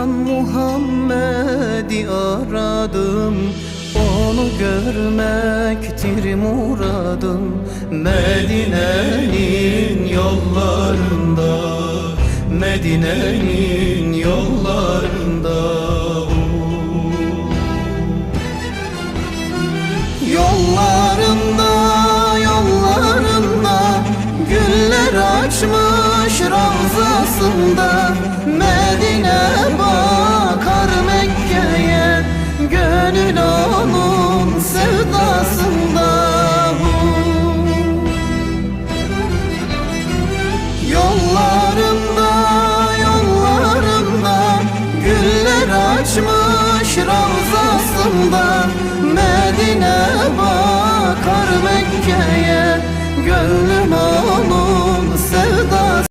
Sultan Muhammed'i aradım, onu görmektir muradım. Medine'nin yollarında, Medine'nin yollarında. Yollarında, yollarında güller açmış ravzasında. Medine bakar Mekke'ye, gönül onun sevdasında. Yollarında, yollarında güller açmış ravzasında. Medine bakar Mekke'ye, gönül